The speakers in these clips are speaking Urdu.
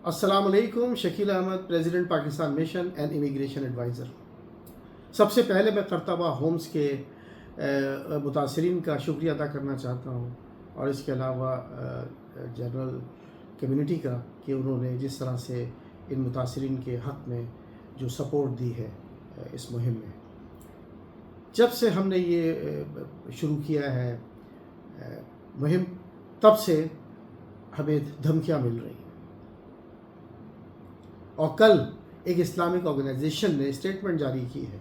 السلام علیکم. Shakeel Ahmed, president Pakistan mission and immigration advisor. سب سے پہلے میں کرتبہ ہومز کے متاثرین کا شکریہ ادا کرنا چاہتا ہوں, اور اس کے علاوہ جنرل کمیونٹی کا کہ انہوں نے جس طرح سے ان متاثرین کے حق میں جو سپورٹ دی ہے اس مہم میں. جب سے ہم نے یہ شروع کیا ہے مہم, تب سے ہمیں دھمکیاں مل رہی ہیں, اور کل ایک اسلامک آرگنائزیشن نے اسٹیٹمنٹ جاری کی ہے.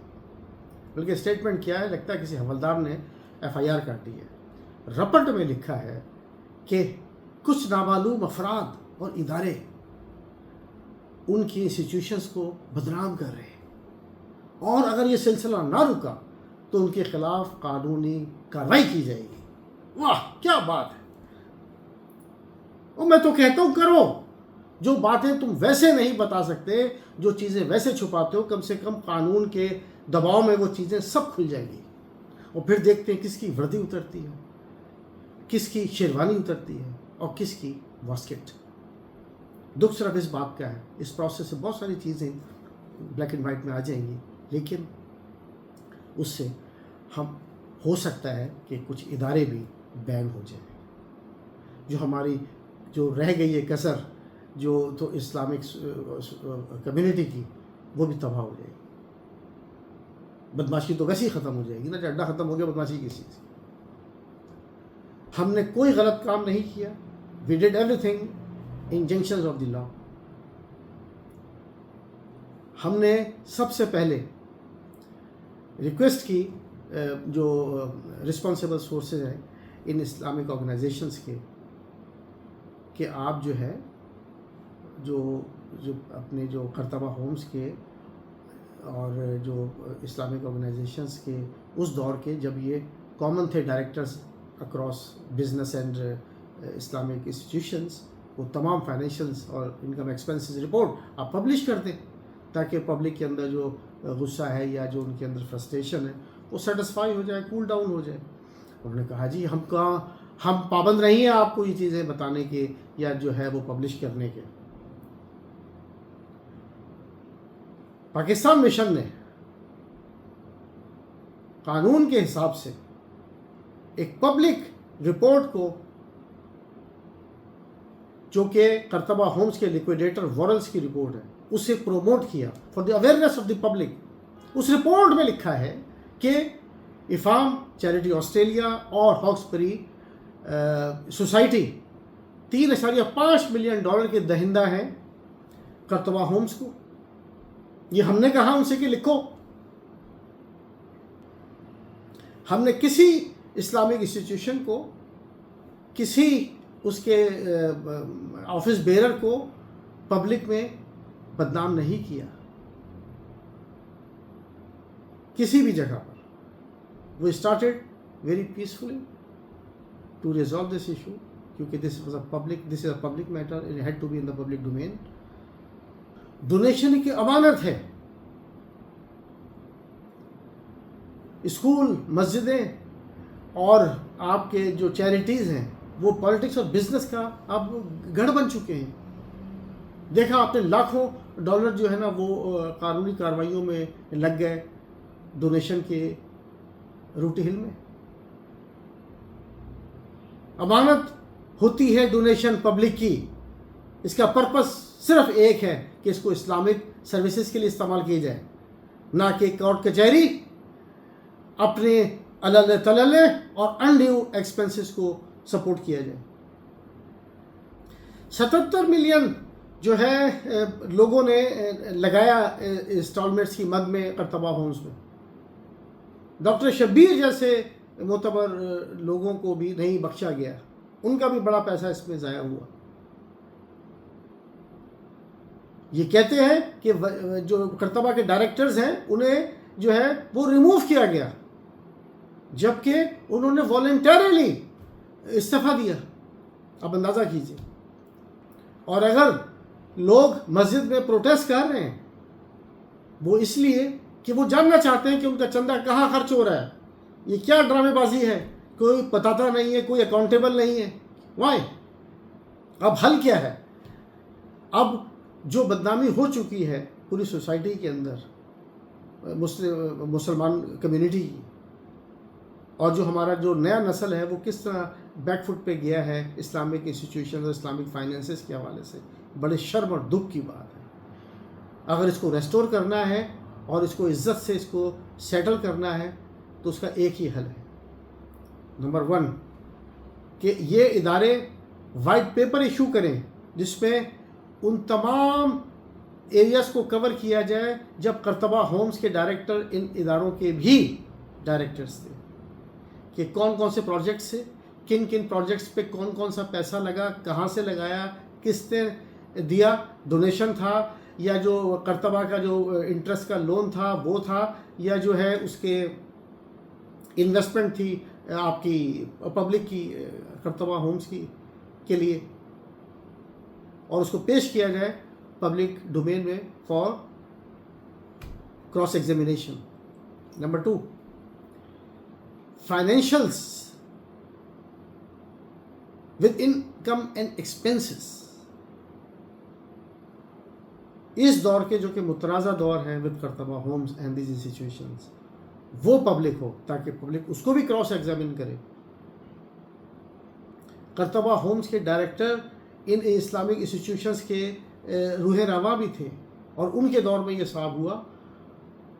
بلکہ اسٹیٹمنٹ کیا ہے, لگتا ہے کسی حوالدار نے FIR کاٹی ہے. رپورٹ میں لکھا ہے کہ کچھ نامعلوم افراد اور ادارے ان کی انسٹیٹیوشنز کو بدنام کر رہے ہیں, اور اگر یہ سلسلہ نہ رکا تو ان کے خلاف قانونی کارروائی کی جائے گی. واہ کیا بات ہے! اور میں تو کہتا ہوں کرو. جو باتیں تم ویسے نہیں بتا سکتے, جو چیزیں ویسے چھپاتے ہو, کم سے کم قانون کے دباؤ میں وہ چیزیں سب کھل جائیں گی. اور پھر دیکھتے ہیں کس کی وردی اترتی ہے, کس کی شیروانی اترتی ہے, اور کس کی واسکٹ. دکھ صرف اس بات کا ہے, اس پروسیس سے بہت ساری چیزیں بلیک اینڈ وائٹ میں آ جائیں گی, لیکن اس سے ہم ہو سکتا ہے کہ کچھ ادارے بھی بین ہو جائیں. جو ہماری جو رہ گئی ہے کسر, جو تو اسلامک کمیونٹی کی, وہ بھی تباہ ہو جائے گی. بدماشی تو ویسے ہی ختم ہو جائے گی نا, اڈا ختم ہو گیا, بدماشی کسی سے. ہم نے کوئی غلط کام نہیں کیا. We did everything in junctions of the law. ہم نے سب سے پہلے ریکویسٹ کی جو رسپانسیبل سورسز ہیں ان اسلامک آرگنائزیشنز کے, کہ آپ جو ہے جو اپنے جو کرتبہ ہومز کے اور جو اسلامک آرگنائزیشنز کے اس دور کے جب یہ کامن تھے directors across business and Islamic institutions, وہ تمام فائنینشیلز اور انکم ایکسپنسز رپورٹ آپ پبلش کر دیں, تاکہ پبلک کے اندر جو غصہ ہے یا جو ان کے اندر فرسٹریشن ہے وہ سیٹسفائی ہو جائے, کول ڈاؤن ہو جائے. انہوں نے کہا جی ہم پابند نہیں ہیں آپ کو یہ چیزیں بتانے کے یا جو ہے وہ پبلش کرنے کے. پاکستان مشن نے قانون کے حساب سے ایک پبلک رپورٹ کو, جو کہ کرتبہ ہومز کے لیکویڈیٹر وارلز کی رپورٹ ہے, اسے پروموٹ کیا for the awareness of the public. اس رپورٹ میں لکھا ہے کہ افام چیریٹی آسٹریلیا اور ہاکسبری سوسائٹی $3.5 ملین کے دہندہ ہیں کرتبہ ہومز کو. یہ ہم نے کہا ان سے کہ لکھو. ہم نے کسی اسلامک انسٹیٹیوشن کو, کسی اس کے آفس بیرر کو پبلک میں بدنام نہیں کیا, کسی بھی جگہ پر. We started very peacefully to resolve this issue, کیونکہ this is a public matter, it had to be in the public domain. Donation کی امانت ہے. اسکول, مسجدیں اور آپ کے جو چیریٹیز ہیں وہ پالیٹکس اور بزنس کا اب گڑھ بن چکے ہیں. دیکھا آپ نے لاکھوں ڈالر جو ہے نا وہ قانونی کارروائیوں میں لگ گئے ڈونیشن کے روٹی ہل میں. امانت ہوتی ہے ڈونیشن پبلک کی, اس کا پرپس صرف ایک ہے کہ اس کو اسلامک سروسز کے لیے استعمال کیا جائے, نہ کہ کورٹ کچہری اپنے علل تللے اور انڈیو ایکسپنسز کو سپورٹ کیا جائے. 77 ملین جو ہے لوگوں نے لگایا انسٹالمنٹس کی مد میں کرتبہ ہومز میں. ڈاکٹر شبیر جیسے معتبر لوگوں کو بھی نہیں بخشا گیا, ان کا بھی بڑا پیسہ اس میں ضائع ہوا. یہ کہتے ہیں کہ جو کرتبہ کے ڈائریکٹرز ہیں انہیں جو ہے وہ ریموو کیا گیا, جبکہ انہوں نے والنٹیرلی استعفیٰ دیا. اب اندازہ کیجیے. اور اگر لوگ مسجد میں پروٹیسٹ کر رہے ہیں وہ اس لیے کہ وہ جاننا چاہتے ہیں کہ ان کا چندہ کہاں خرچ ہو رہا ہے. یہ کیا ڈرامے بازی ہے, کوئی بتاتا نہیں ہے, کوئی اکاؤنٹیبل نہیں ہے. وائی؟ اب حل کیا ہے؟ اب جو بدنامی ہو چکی ہے پوری سوسائٹی کے اندر مسلمان کمیونٹی کی، اور جو ہمارا جو نیا نسل ہے وہ کس طرح بیک فٹ پہ گیا ہے اسلامک انسٹیٹیوشنز اور اسلامک فائنینسز کے حوالے سے، بڑے شرم اور دکھ کی بات ہے۔ اگر اس کو ریسٹور کرنا ہے اور اس کو عزت سے اس کو سیٹل کرنا ہے تو اس کا ایک ہی حل ہے۔ نمبر 1 کہ یہ ادارے وائٹ پیپر ایشو کریں جس میں ان تمام ایریاز کو کور کیا جائے جب کرتبہ ہومز کے ڈائریکٹر ان اداروں کے بھی ڈائریکٹرز تھے، کہ کون کون سے پروجیکٹس سے، کن کن پروجیکٹس پہ کون کون سا پیسہ لگا، کہاں سے لگایا، کس نے دیا، ڈونیشن تھا یا جو کرتبہ کا جو انٹرسٹ کا لون تھا وہ تھا، یا جو ہے اس کے انویسٹمنٹ تھی آپ کی پبلک کی کرتبہ ہومز کی کے لیے، اور اس کو پیش کیا جائے پبلک ڈومین میں for cross examination. Number 2 financials with income and expenses, اس دور کے جو کہ متنازع دور ہے with Qurtuba homes and these institutions, وہ پبلک ہو تاکہ پبلک اس کو بھی کراس ایگزامن کرے۔ کرتبہ ہومز کے ڈائریکٹر ان اسلامک انسٹیٹیوشنز کے روح رواں بھی تھے، اور ان کے دور میں یہ صاحب ہوا،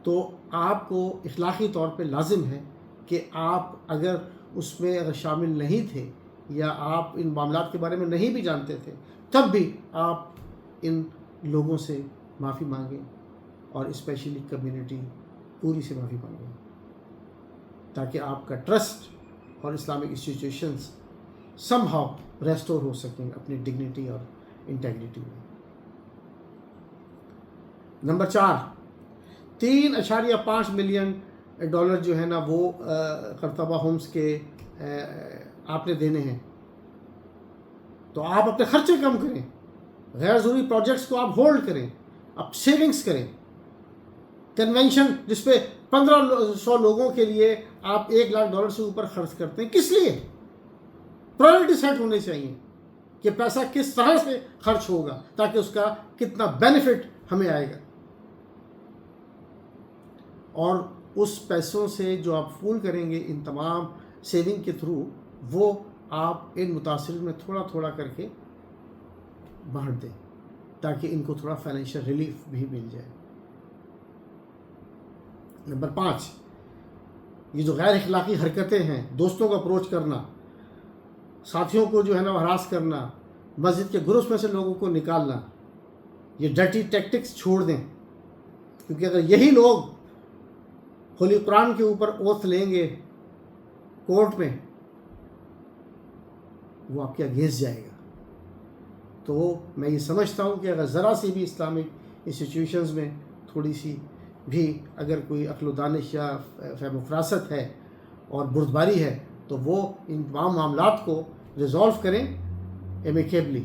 تو آپ کو اخلاقی طور پہ لازم ہے کہ آپ اگر اس میں اگر شامل نہیں تھے یا آپ ان معاملات کے بارے میں نہیں بھی جانتے تھے، تب بھی آپ ان لوگوں سے معافی مانگیں، اور اسپیشلی کمیونٹی پوری سے معافی مانگیں، تاکہ آپ کا ٹرسٹ اور اسلامک انسٹیٹیوشنز سم ہاؤ ریسٹور ہو سکیں اپنی ڈگنیٹی اور انٹیگریٹی میں۔ نمبر 4 $3.5 ملین جو ہے نا وہ کرتبہ ہومز کے آپ نے دینے ہیں، تو آپ اپنے خرچے کم کریں، غیر ضروری پروجیکٹس کو آپ ہولڈ کریں، آپ سیونگز کریں۔ کنونشن جس پہ 1500 لوگوں کے لیے آپ $1,00,000 سے اوپر خرچ کرتے ہیں، کس لیے؟ پرائرٹی سیٹ ہونے چاہیے کہ پیسہ کس طرح سے خرچ ہوگا تاکہ اس کا کتنا بینیفٹ ہمیں آئے گا، اور اس پیسوں سے جو آپ پول کریں گے ان تمام سیونگ کے تھرو، وہ آپ ان متاثرین میں تھوڑا تھوڑا کر کے بانٹ دیں تاکہ ان کو تھوڑا فائنینشیل ریلیف بھی مل جائے۔ نمبر 5 یہ جو غیر اخلاقی حرکتیں ہیں، دوستوں کو اپروچ کرنا، ساتھیوں کو جو ہے نا ہراس کرنا، مسجد کے گروپس میں سے لوگوں کو نکالنا، یہ ڈرٹی ٹیکٹکس چھوڑ دیں، کیونکہ اگر یہی لوگ ہولی قرآن کے اوپر اوتھ لیں گے کورٹ میں، وہ آپ کے اگینسٹ جائے گا۔ تو میں یہ سمجھتا ہوں کہ اگر ذرا سی بھی اسلامک انسٹیٹیوشنز میں تھوڑی سی بھی اگر کوئی عقل و دانش یا فہم و فراست ہے اور بردباری ہے، تو وہ ان تمام معاملات کو ریزالو کریں امیکیبلی،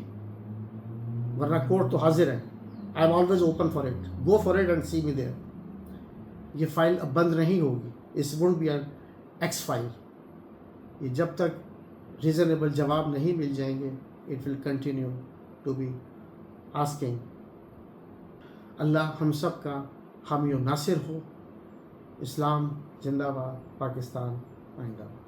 ورنہ کورٹ تو حاضر ہے۔ I am always open for it, go for it and see me there. یہ فائل اب بند نہیں ہوگی، اس won't be an X file. یہ جب تک ریزنیبل جواب نہیں مل جائیں گے، it will continue to be asking. اللہ ہم سب کا حامی و ناصر ہو۔ اسلام زندہ باد، پاکستان آئندہ باد۔